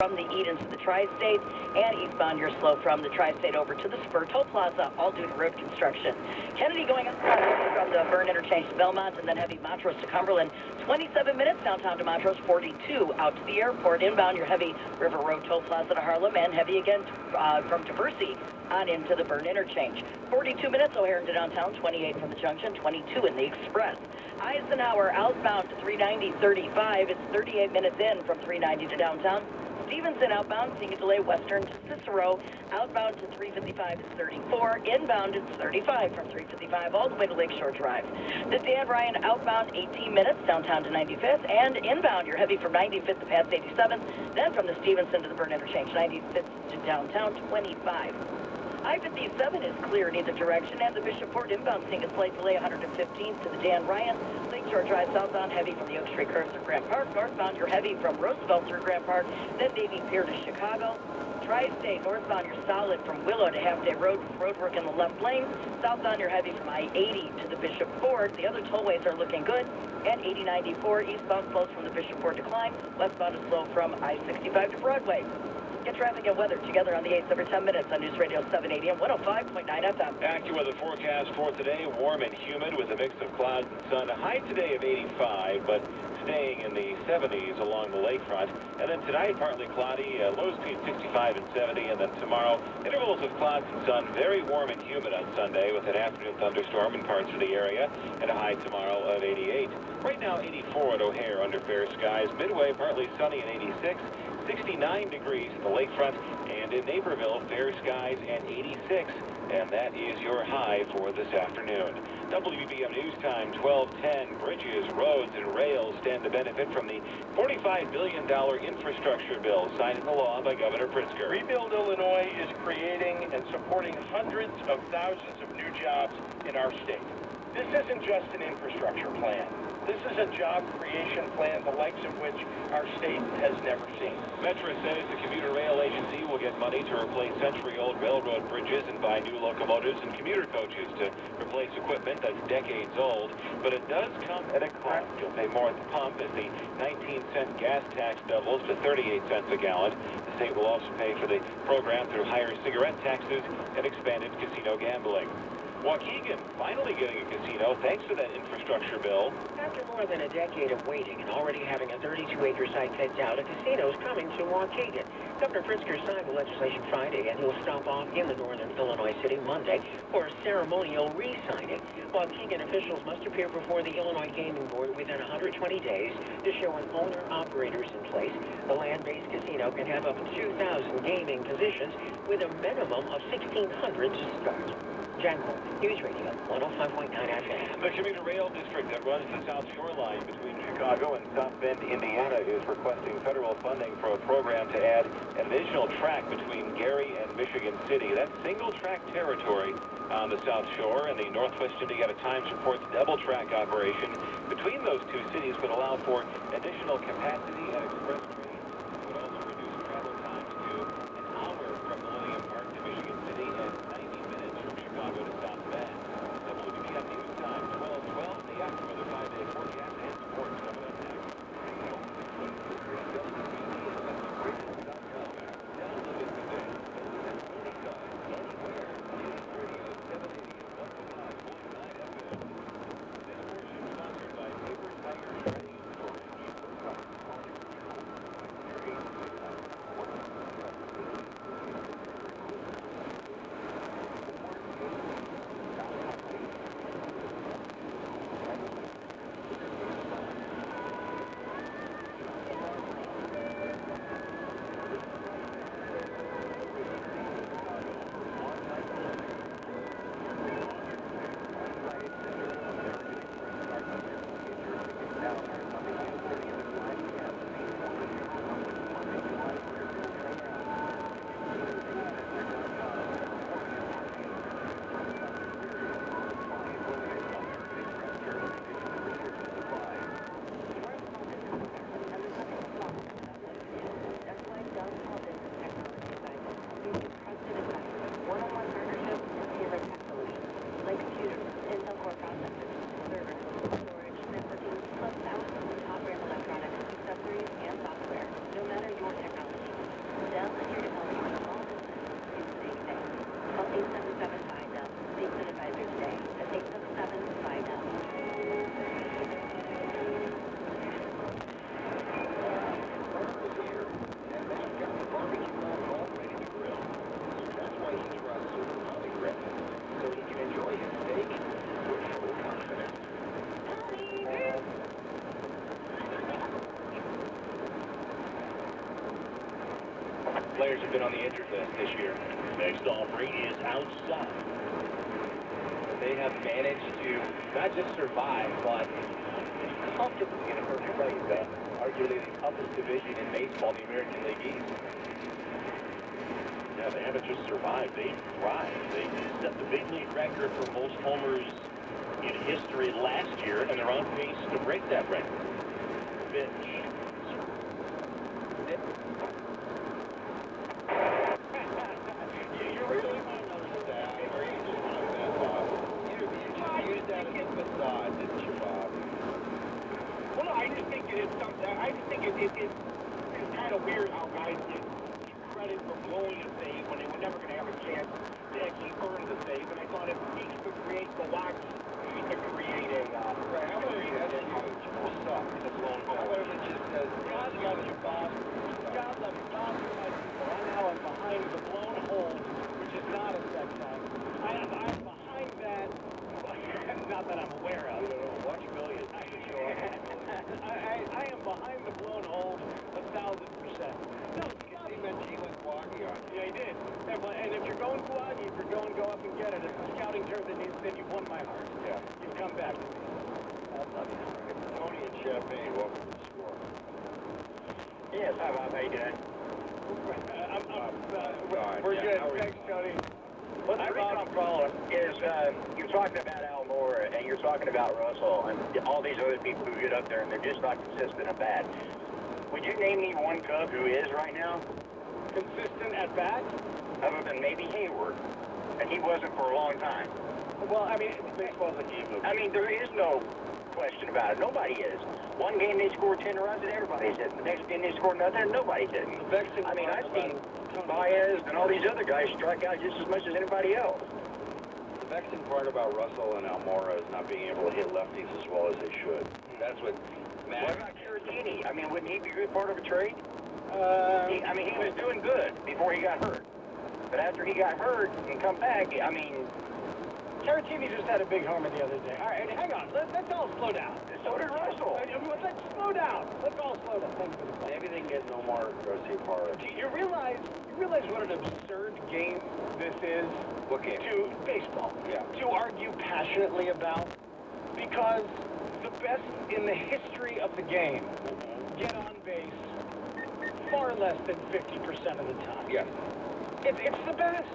from the Eden to the Tri-State, and eastbound you're slow from the Tri-State over to the Spur Toll Plaza, all due to road construction. Kennedy going up from the Byrne Interchange to Belmont, and then heavy Montrose to Cumberland. 27 minutes downtown to Montrose, 42 out to the airport. Inbound your heavy River Road Toll Plaza to Harlem, and heavy again from Diversey on into the Byrne Interchange. 42 minutes O'Hare to downtown, 28 from the junction, 22 in the Express. Eisenhower outbound to 390-35. It's 38 minutes in from 390 to downtown. Stevenson outbound, seeing a delay western to Cicero. Outbound to 355 is 34. Inbound is 35 from 355 all the way to Lakeshore Drive. The Dan Ryan outbound 18 minutes downtown to 95th. And inbound, you're heavy from 95th to past 87th. Then from the Stevenson to the Byrne Interchange, 95th to downtown 25. I-57 is clear in either direction, and the Bishopport inbound seeing a slight delay 115th to the Dan Ryan. Lakeshore Drive southbound heavy from the Oak Street curve through Grant Park. Northbound you're heavy from Roosevelt through Grant Park, then Navy Pier to Chicago. Tri-State northbound you're solid from Willow to Half Day Road with roadwork in the left lane. Southbound you're heavy from I-80 to the Bishopport. The other tollways are looking good. And 80-94 eastbound slows from the Bishopport to Klein. Westbound is slow from I-65 to Broadway. Get traffic and weather together on the 8th every 10 minutes on News Radio 780 and 105.9 FM. AccuWeather forecast for today, warm and humid with a mix of clouds and sun. A high today of 85, but staying in the 70s along the lakefront. And then tonight, partly cloudy, lows between 65 and 70. And then tomorrow, intervals of clouds and sun, very warm and humid on Sunday with an afternoon thunderstorm in parts of the area. And a high tomorrow of 88. Right now, 84 at O'Hare under fair skies. Midway, partly sunny and 86. 69 degrees at the lakefront, and in Naperville, fair skies and 86, and that is your high for this afternoon. WBM News Time, 12:10. Bridges, roads, and rails stand to benefit from the $45 billion infrastructure bill signed into law by Governor Pritzker. Rebuild Illinois is creating and supporting hundreds of thousands of new jobs in our state. This isn't just an infrastructure plan. This is a job creation plan, the likes of which our state has never seen. Metra says the commuter rail agency will get money to replace century-old railroad bridges and buy new locomotives and commuter coaches to replace equipment that's decades old. But it does come at a cost. You'll pay more at the pump as the 19-cent gas tax doubles to 38 cents a gallon. The state will also pay for the program through higher cigarette taxes and expanded casino gambling. Waukegan finally getting a casino thanks to that infrastructure bill. After more than a decade of waiting and already having a 32-acre site picked out, a casino is coming to Waukegan. Governor Pritzker signed the legislation Friday, and he'll stop off in the northern Illinois city Monday for a ceremonial re-signing. Waukegan officials must appear before the Illinois Gaming Board within 120 days to show an owner-operators in place. The land-based casino can have up to 2,000 gaming positions with a minimum of 1,600 to start. Janko, News Radio 105.9 FM. The commuter rail district that runs the South Shore line between Chicago and South Bend, Indiana, is requesting federal funding for a program to add an additional track between Gary and Michigan City. That's single-track territory on the South Shore, and the Northwest Indiana Times reports double-track operation between those two cities would allow for additional capacity and express trains. It would also reduce travel times to an hour from Millennium Park to Michigan City and 90 minutes from Chicago to South Bend. WBM News Time, 12:12. The AccuWeather 5-day forecast and sports coming up next. Download it today. Anytime, anywhere. News Radio 780 and 105.9 FM. This portion sponsored by Paper Tiger Shredding and Storage. players have been on the injured list this year. Next offering is outside. They have managed to not just survive, but comfortably in a first place. Arguably the toughest division in baseball, the American League East. Yeah, they haven't just survived, they thrived. They set the big league record for most homers in history last year, and they're on pace to break that record. Pitch. You really want to know that, or you just want that, Bob? You use that as a facade, didn't you, Bob? Well, no, I just think it is something. I just think it's kind of weird how guys get credit for blowing a save when they were never going to have a chance to actually earn the save. And I thought if he could create the watch, he could create a. Right, how about you? That's huge. People suck. It's blown. How about it just says, God love you, Bob. God love you, Bob. Now I'm behind the blown hold, which is not a sex act. I'm behind that. Not that I'm aware of. Watch millions. I am behind the blown hold 1,000%. No, He meant he went walkie on you. yeah, he did. And if you're going Guagi, if you're going, go up and get it. It's a scouting term, then you've won my heart. Yeah. You've come back to me. I love you. Tony and Champagne, welcome to the score. Yes, hi, Bob. How you doing? We're good. how are you? Thanks, Tony. Well, the reason I'm calling is you're talking about Almora and you're talking about Russell and all these other people who get up there and they're just not consistent at bat. Would you name me one Cub who is right now? Consistent at bat? Other than maybe Hayward. And he wasn't for a long time. Well, I mean, Baseball's a game of... I mean, there is no question about it. Nobody is. One game they scored 10 runs and everybody's hitting. The next game they scored nothing and nobody's hitting. I mean, I've seen Baez and all these other guys strike out just as much as anybody else. The vexing part about Russell and Almora is not being able to hit lefties as well as they should. That's what What matters. about Cherokee? I mean, wouldn't he be a good part of a trade? Uh, I mean, he was doing good before he got hurt. But after he got hurt and come back, I mean... Caratini just had a big homer the other day. All right, hang on. Let's all slow down. So did Russell. Let's slow down. Let's all slow down. Thank you for the call. Maybe they can get no more Garcia Parra. Do you realize what an absurd game this is? What game? To baseball. Yeah. To argue passionately about, because the best in the history of the game get on base far less than 50% of the time. Yes. It's the best.